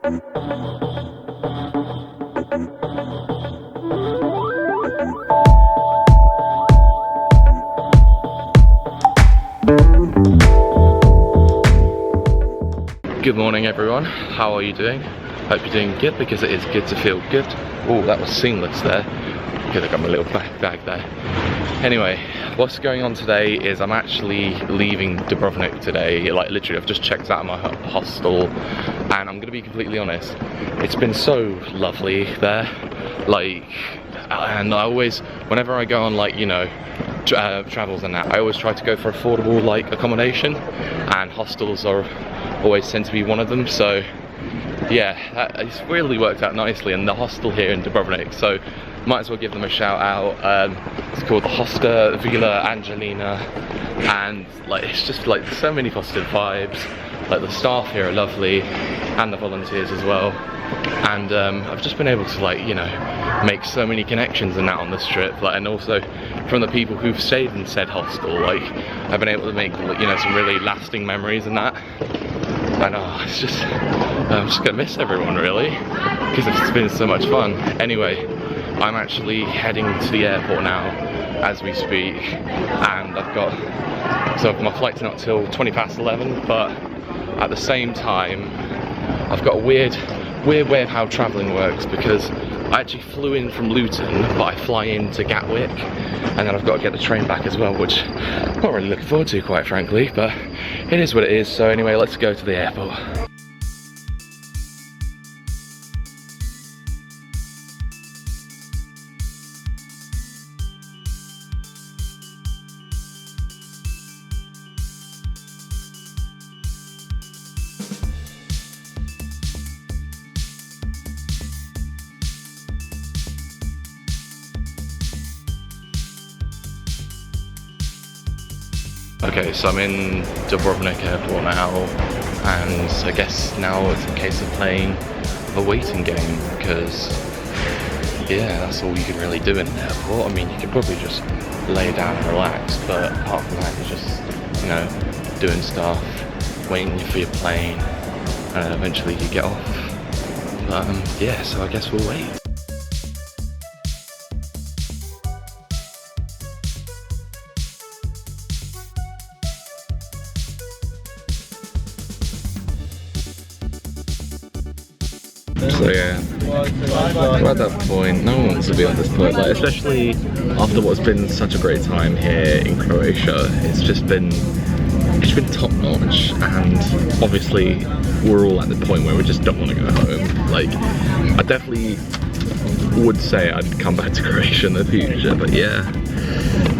Good morning everyone, how are you doing? Hope you're doing good, because it is good to feel good. Oh, that was seamless there, because I got my little bag there. Anyway, what's going on today is I'm actually leaving Dubrovnik today. Like literally, I've just checked out of my hostel, and I'm gonna be completely honest, it's been so lovely there. Like, and I always, whenever I go on like, you know, travels and that, I always try to go for affordable like accommodation, and hostels are always tend to be one of them. So yeah, it's really worked out nicely, and the hostel here in Dubrovnik, so might as well give them a shout out. It's called the Hosta Villa Angelina, and like it's just like so many positive vibes. Like the staff here are lovely, and the volunteers as well. And I've just been able to, like, you know, make so many connections and that on this trip, like, and also from the people who've stayed in said hostel, like I've been able to make, you know, some really lasting memories and that. And it's just, I'm just gonna miss everyone really, because it's been so much fun. Anyway, I'm actually heading to the airport now as we speak, and so my flight's not till 11:20, but at the same time I've got a weird way of how travelling works, because I actually flew in from Luton, but I fly into Gatwick, and then I've got to get the train back as well, which I'm not really looking forward to, quite frankly, but it is what it is. So anyway, let's go to the airport. Okay, so I'm in Dubrovnik Airport now, and I guess now it's a case of playing a waiting game, because yeah, that's all you can really do in an airport. I mean, you could probably just lay down and relax, but apart from that, you're just, you know, doing stuff, waiting for your plane, and eventually you get off. But yeah, so I guess we'll wait. So yeah, we're at that point. No one wants to be at this point, like, especially after what's been such a great time here in Croatia. It's been top notch, and obviously we're all at the point where we just don't want to go home. Like, I definitely would say I'd come back to Croatia in the future, but yeah,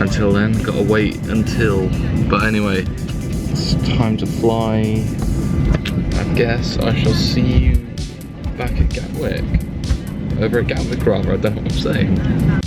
until then, gotta wait until. But anyway, it's time to fly. I guess I shall see you back at Gatwick. Over at Gatwick rather, I don't know what I'm saying.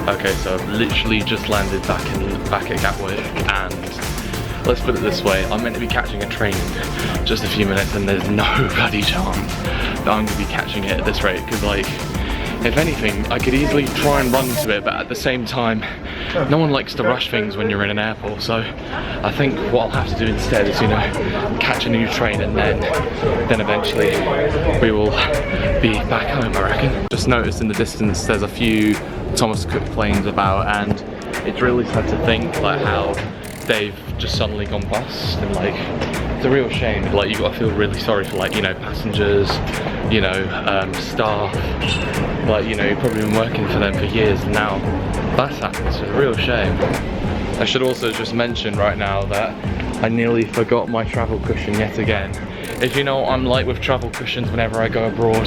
Okay, so I've literally just landed back at Gatwick, and let's put it this way, I'm meant to be catching a train in just a few minutes, and there's no bloody chance that I'm gonna be catching it at this rate, because like, if anything, I could easily try and run to it, but at the same time, no one likes to rush things when you're in an airport, so I think what I'll have to do instead is, you know, catch a new train, and then eventually we will be back home, I reckon. Just noticed in the distance there's a few Thomas Cook planes about, and it's really sad to think like how they've just suddenly gone bust, and like it's a real shame. Like, you gotta feel really sorry for, like, you know, passengers, you know, staff. Like, you know, you've probably been working for them for years, and now that's happened. It's a real shame. I should also just mention right now that I nearly forgot my travel cushion yet again. If you know what I'm like with travel cushions whenever I go abroad,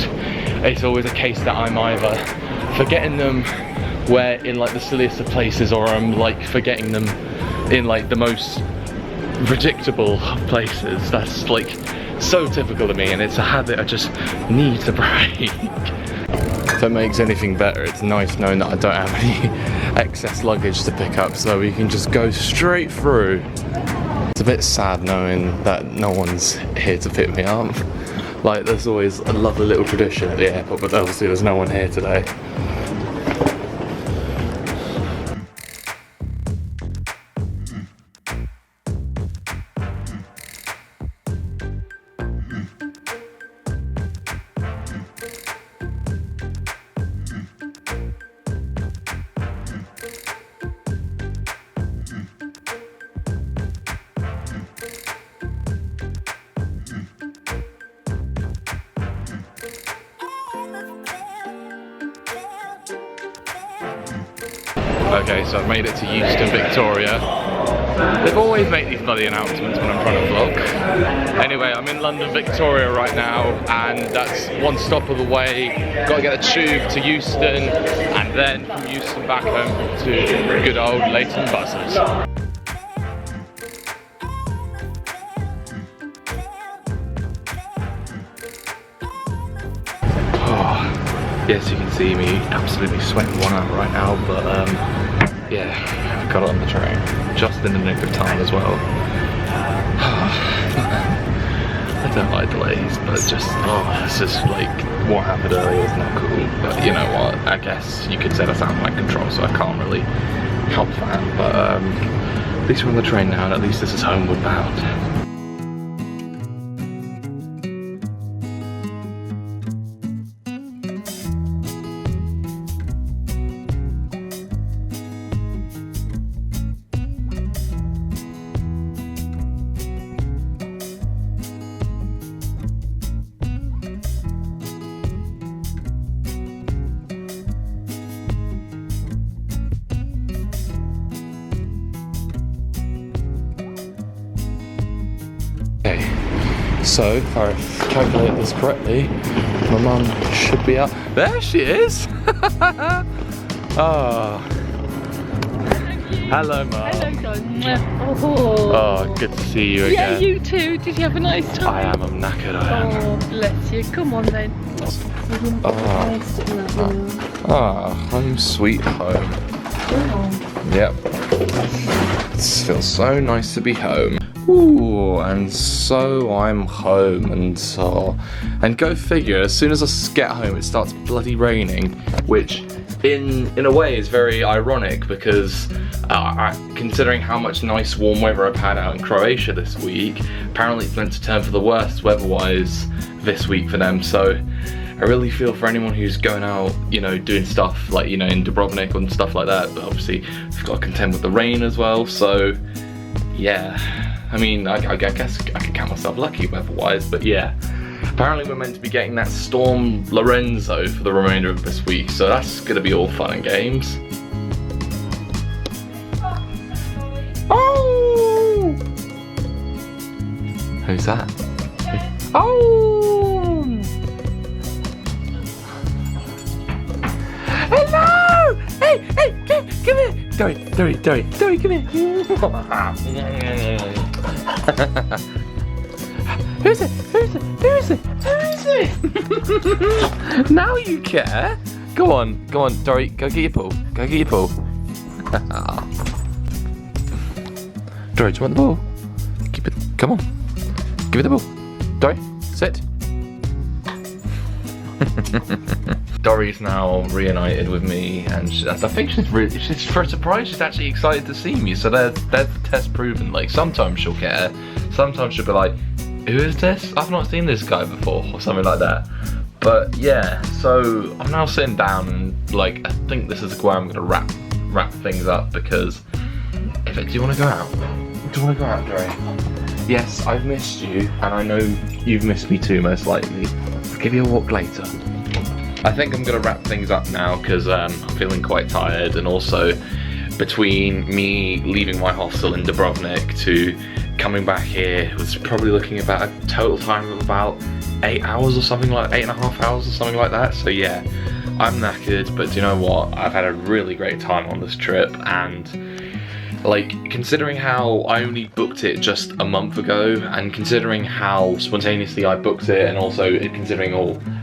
it's always a case that I'm either forgetting them where in like the silliest of places, or I'm like forgetting them in like the most predictable places. That's like so typical of me, and it's a habit I just need to break. If it makes anything better, it's nice knowing that I don't have any excess luggage to pick up, so we can just go straight through. It's a bit sad knowing that no one's here to pick me up. Like, there's always a lovely little tradition at the airport, but obviously there's no one here today. Okay, so I've made it to Euston, Victoria. They've always made these bloody announcements when I'm trying to vlog. Anyway, I'm in London, Victoria right now, and that's one stop of the way. Got to get a tube to Euston, and then from Euston back home to good old Leighton buses. Yes, you can see me absolutely sweating one out right now, but yeah, I got it on the train just in the nick of time as well. I don't like delays, but it's just, it's just like what happened earlier was not cool. But you know what, I guess you could say that's out of my control, so I can't really help that. But at least we're on the train now, and at least this is homeward bound. So, if I calculate this correctly, my mum should be up. There she is! Oh. Hello, Mum. Hello, John. Oh, good to see you again. Yeah, you too. Did you have a nice time? I am, I'm knackered, I am. Oh, bless you. Come on then. Home sweet home. Yep. It feels so nice to be home. Ooh, and so I'm home, and go figure, as soon as I get home it starts bloody raining, which in a way is very ironic, because considering how much nice warm weather I've had out in Croatia this week, apparently it's meant to turn for the worst weather-wise this week for them. So I really feel for anyone who's going out, you know, doing stuff like, you know, in Dubrovnik and stuff like that, but obviously we've got to contend with the rain as well. So yeah, I mean, I guess I could count myself lucky weather-wise, but yeah. Apparently we're meant to be getting that storm Lorenzo for the remainder of this week, so that's gonna be all fun and games. Oh! Who's that? Oh! Hello! Hey, come here! Dory, come here! Who's it? Now you care? Go on, Dory, go get your pool. Dory, do you want the ball? Come on. Give me the ball. Dory, sit. Dory's now reunited with me, and I think she's for a surprise, she's actually excited to see me. So there's the test proven. Like, sometimes she'll care, sometimes she'll be like, who is this? I've not seen this guy before, or something like that. But yeah, so I'm now sitting down and like, I think this is where I'm gonna wrap things up, because do you want to go out? Do you want to go out, Dory? Yes, I've missed you, and I know you've missed me too, most likely. I'll give you a walk later. I think I'm gonna wrap things up now, because I'm feeling quite tired, and also between me leaving my hostel in Dubrovnik to coming back here was probably looking about a total time of about 8 hours or something, like 8.5 hours or something like that. So yeah, I'm knackered, but do you know what? I've had a really great time on this trip, and like, considering how I only booked it just a month ago, and considering how spontaneously I booked it, and also considering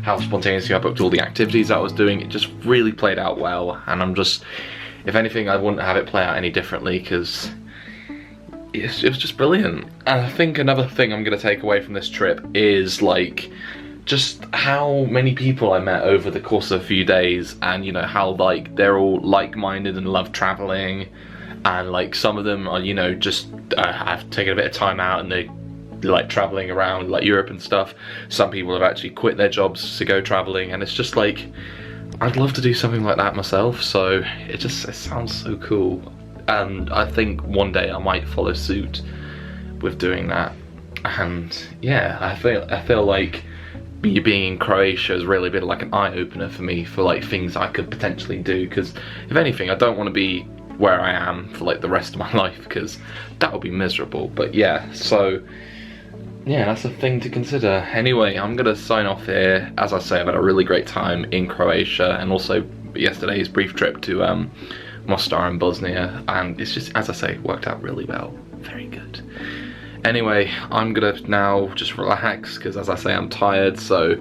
how spontaneously I booked all the activities I was doing, it just really played out well. And I'm just, if anything, I wouldn't have it play out any differently, because it was just brilliant. And I think another thing I'm going to take away from this trip is like just how many people I met over the course of a few days, and you know how like they're all like-minded and love traveling, and like some of them are, you know, just have taken a bit of time out and they like traveling around like Europe and stuff. Some people have actually quit their jobs to go traveling, and it's just like, I'd love to do something like that myself. So it sounds so cool, and I think one day I might follow suit with doing that. And yeah, I feel like being in Croatia has really been like an eye-opener for me for like things I could potentially do, because if anything, I don't want to be where I am for like the rest of my life, because that would be miserable. But yeah, so yeah, that's a thing to consider. Anyway, I'm gonna sign off here. As I say, I've had a really great time in Croatia, and also yesterday's brief trip to Mostar and Bosnia, and it's just, as I say, worked out really well. Very good. Anyway, I'm gonna now just relax, because as I say, I'm tired, so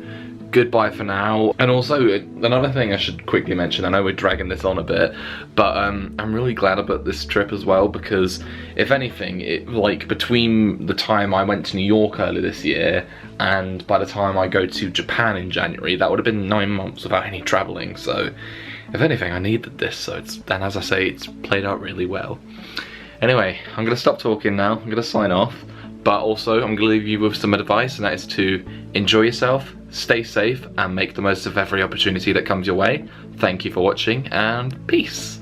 goodbye for now. And also, another thing I should quickly mention, I know we're dragging this on a bit, but I'm really glad about this trip as well, because if anything, like between the time I went to New York earlier this year and by the time I go to Japan in January, that would have been 9 months without any traveling. So if anything, I needed this, so and as I say, it's played out really well. Anyway, I'm gonna stop talking now, I'm gonna sign off, but also I'm gonna leave you with some advice, and that is to enjoy yourself, stay safe, and make the most of every opportunity that comes your way. Thank you for watching, and peace.